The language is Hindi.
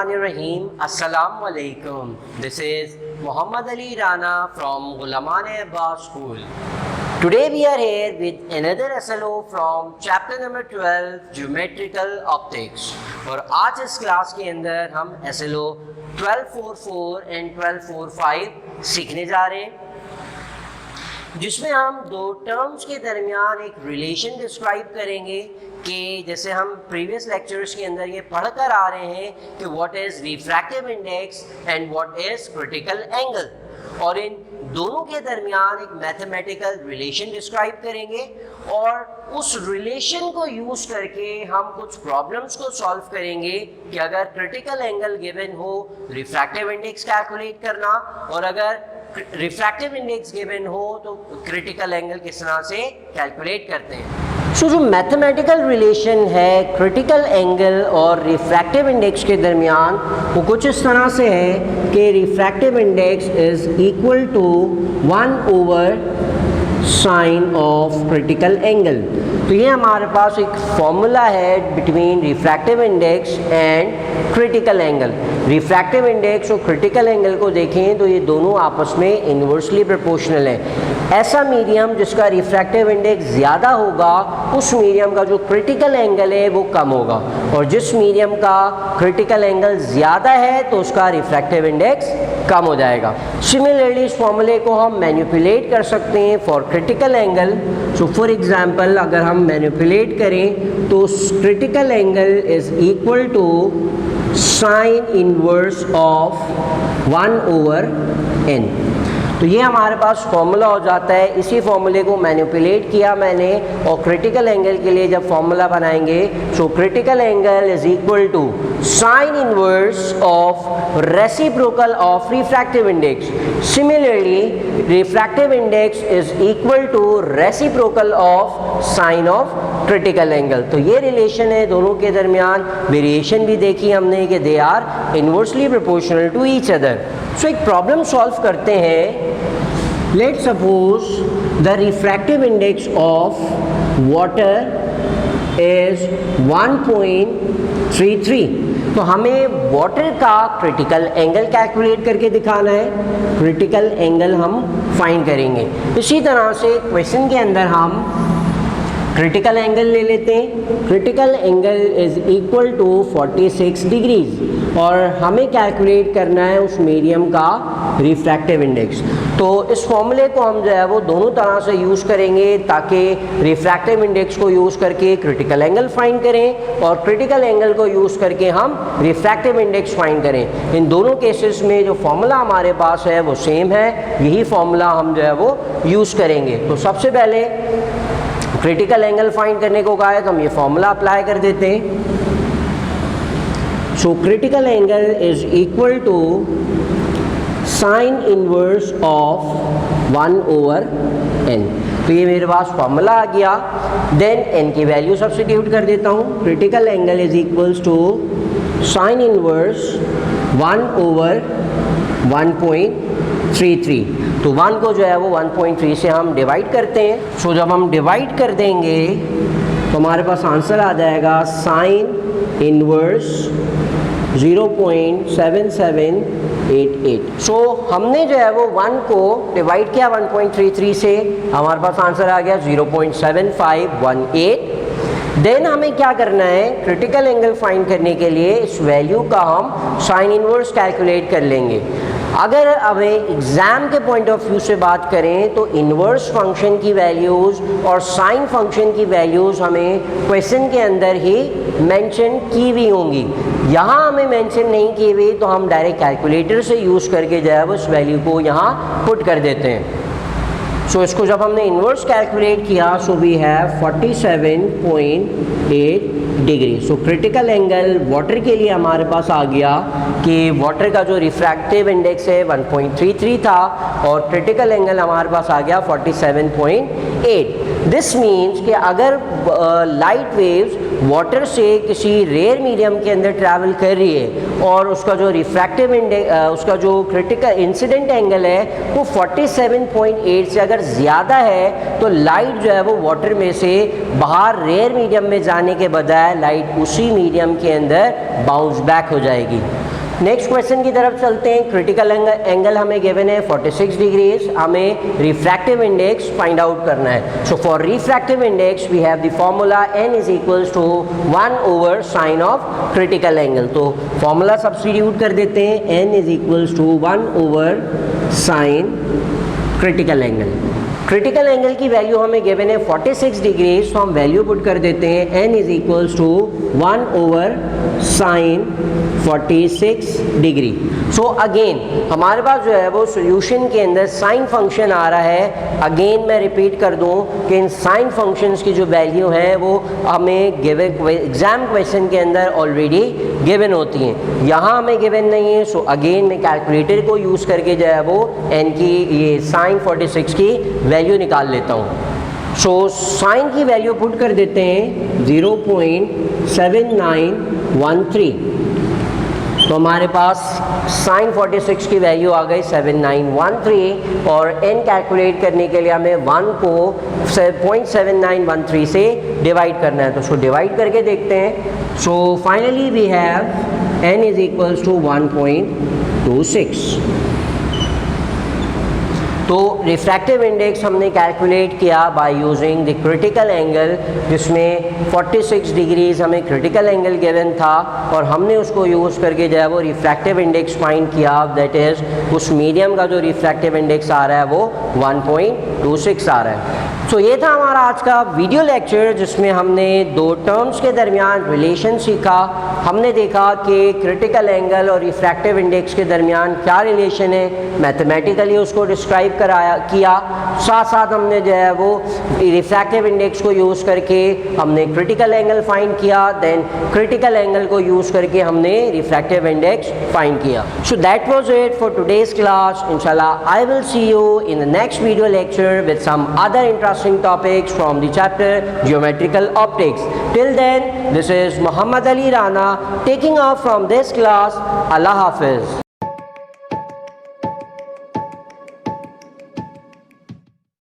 Bismillahirrahmanirrahim. Assalamu alaikum. This is Muhammad Ali Rana from Ghulamane Abbas School. Today we are here with another SLO from chapter number 12 Geometrical Optics. और आज इस क्लास के अंदर हम SLO 1244 एंड 1245 सीखने जा रहे हैं, जिसमें हम दो टर्म्स के दरमियान एक रिलेशन डिस्क्राइब करेंगे कि जैसे हम प्रीवियस लेक्चर्स के अंदर ये पढ़कर आ रहे हैं कि what is refractive index and what is critical angle, और इन दोनों के दरमियान एक मैथमेटिकल रिलेशन डिस्क्राइब करेंगे और उस रिलेशन को यूज़ करके हम कुछ प्रॉब्लम्स को सॉल्व करेंगे कि अगर क्रिटिकल एंगल गिवन हो रिफ्रैक्टिव इंडेक्स कैलकुलेट करना, और अगर रिफ्रैक्टिव इंडेक्स गिवन हो तो क्रिटिकल एंगल किस तरह से कैलकुलेट करते हैं। सो जो मैथमेटिकल रिलेशन है क्रिटिकल एंगल और रिफ्रैक्टिव इंडेक्स के दरमियान वो कुछ इस तरह से है कि refractive index is equal to 1/sin of critical angle. तो ये हमारे पास एक फॉर्मूला है between refractive index and critical angle. Refractive index और क्रिटिकल एंगल को देखें तो ये दोनों आपस में इन्वर्सली प्रोपोर्शनल है। ऐसा मीडियम जिसका रिफ्रैक्टिव इंडेक्स ज़्यादा होगा उस मीडियम का जो क्रिटिकल एंगल है वो कम होगा, और जिस मीडियम का क्रिटिकल एंगल ज़्यादा है तो उसका रिफ्रैक्टिव इंडेक्स कम हो जाएगा। सिमिलरली इस फॉर्मूले को हम मैनिपुलेट कर सकते हैं for critical angle. So for example अगर हम मैनिपुलेट करें तो critical angle is equal to sine inverse of 1/n। तो ये हमारे पास फॉर्मूला हो जाता है। इसी फॉर्मूले को मैनिपुलेट किया मैंने, और क्रिटिकल एंगल के लिए जब फॉर्मूला बनाएंगे so critical angle is equal to sine inverse of reciprocal of refractive index. Similarly refractive index is equal to reciprocal of sine of critical angle. तो ये रिलेशन है दोनों के दरमियान। वेरिएशन भी देखी हमने कि they are inversely proportional to each other. So एक प्रॉब्लम सॉल्व करते हैं। Let's suppose the refractive index of water is 1.33। तो हमें वाटर का क्रिटिकल एंगल कैलकुलेट करके दिखाना है। क्रिटिकल एंगल हम फाइंड करेंगे। इसी तरह से क्वेश्चन के अंदर हम क्रिटिकल एंगल ले लेते हैं। Critical angle is equal to 46 degrees, और हमें कैलकुलेट करना है उस मीडियम का रिफ्रैक्टिव इंडेक्स। तो इस फॉर्मूले को हम जो है वो दोनों तरह से यूज़ करेंगे ताकि रिफ्रैक्टिव इंडेक्स को यूज़ करके क्रिटिकल एंगल फाइंड करें और क्रिटिकल एंगल को यूज़ करके हम रिफ्रैक्टिव इंडेक्स फाइंड करें। इन दोनों केसेस में जो फॉर्मूला हमारे पास है वो सेम है, यही फॉर्मूला हम जो है वो यूज़ करेंगे। तो सबसे पहले क्रिटिकल एंगल फाइंड करने को कहा है तो हम ये फॉर्मूला अप्लाई कर देते हैं। So critical angle is equal to sine inverse of 1/n। तो ये मेरे पास फॉर्मूला आ गया। देन n की वैल्यू सब्स्टिट्यूट कर देता हूँ। Critical angle is equals to sine inverse 1/1.33। तो 1 को जो है वो 1.3 से हम डिवाइड करते हैं। सो जब हम डिवाइड कर देंगे तो हमारे पास आंसर आ जाएगा साइन इनवर्स 0.7788। सो हमने जो है वो 1 को डिवाइड किया 1.33 से, हमारे पास आंसर आ गया 0.7518। देन हमें क्या करना है, क्रिटिकल एंगल फाइंड करने के लिए इस वैल्यू का हम साइन इनवर्स कैलकुलेट कर लेंगे। अगर हमें एग्ज़ाम के पॉइंट ऑफ व्यू से बात करें तो इन्वर्स फंक्शन की वैल्यूज़ और साइन फंक्शन की वैल्यूज़ हमें क्वेश्चन के अंदर ही मेंशन की हुई होंगी। यहाँ हमें मेंशन नहीं की हुई तो हम डायरेक्ट कैलकुलेटर से यूज़ करके जो है उस वैल्यू को यहाँ पुट कर देते हैं। सो इसको जब हमने इन्वर्स कैलकुलेट किया so we have 47.8 degree. So critical angle water के लिए हमारे पास आ गया कि वाटर का जो रिफ्रैक्टिव इंडेक्स है 1.33 था और क्रिटिकल एंगल हमारे पास आ गया 47.8। दिस मीन्स कि अगर लाइट वेव्स वाटर से किसी रेयर मीडियम के अंदर ट्रैवल कर रही है और उसका जो रिफ्रैक्टिव इंडेक्स उसका जो क्रिटिकल इंसिडेंट एंगल है वो 47.8 से अगर ज़्यादा है तो लाइट जो है वो वाटर में से बाहर रेयर मीडियम में जाने के बजाय लाइट उसी मीडियम के अंदर बाउंस बैक हो जाएगी। नेक्स्ट क्वेश्चन की तरफ चलते हैं। क्रिटिकल एंगल हमें गिवन है 46 डिग्रीज, हमें रिफ्रैक्टिव इंडेक्स फाइंड आउट करना है। So for refractive index we have the formula n is equals to 1 over sine of critical angle. तो फॉर्मूला सब्स्टिट्यूट कर देते हैं, n is equals to 1 over sine critical angle. Critical angle की वैल्यू हमें गिवन है 46 डिग्रीज, तो हम वैल्यू पुट कर देते हैं, n is equals to 1 over sine 46 degree. So again हमारे पास जो है वो सोल्यूशन के अंदर साइन फंक्शन आ रहा है। अगेन मैं रिपीट कर दूं कि इन साइन फंक्शंस की जो वैल्यू है वो हमें गिवन एग्जाम क्वेश्चन के अंदर ऑलरेडी गिवन होती हैं, यहाँ हमें गिवन नहीं है। सो अगेन मैं कैलकुलेटर को यूज़ करके जो है वो n की ये साइन 46 की वैल्यू निकाल लेता हूँ। सो साइन की वैल्यू पुट कर देते हैं 0.7913, तो हमारे पास साइन 46 की वैल्यू आ गई 7913, और n कैलकुलेट करने के लिए हमें 1 को 0.7913 से डिवाइड करना है। तो उसको डिवाइड करके देखते हैं। So finally we have n is equals to 1.26। तो रिफ्रैक्टिव इंडेक्स हमने कैलकुलेट किया by using the critical angle, जिसमें 46 डिग्रीज हमें क्रिटिकल एंगल गिवन था, और हमने उसको यूज़ करके जो है वो रिफ्रैक्टिव इंडेक्स फाइंड किया। दैट इज़ उस मीडियम का जो रिफ्रैक्टिव इंडेक्स आ रहा है वो 1.26 आ रहा है। तो ये था हमारा आज का वीडियो लेक्चर, जिसमें हमने दो टर्म्स के दरमियान रिलेशन सीखा। हमने देखा कि क्रिटिकल एंगल और रिफ्रैक्टिव इंडेक्स के दरमियान क्या रिलेशन है, मैथमेटिकली उसको डिस्क्राइब किया। साथ साथ हमने जो है वो रिफ्रैक्टिव इंडेक्स को यूज़ करके हमने क्रिटिकल एंगल फाइंड किया, देन क्रिटिकल एंगल को यूज़ करके हमने रिफ्रैक्टिव इंडेक्स फाइंड किया। So that was it for today's class. इंशाल्लाह I will see you in the next video lecture with some other interesting topics from the chapter Geometrical Optics. Till then, this is Muhammad Ali Rana taking off from this class. Allah Hafiz.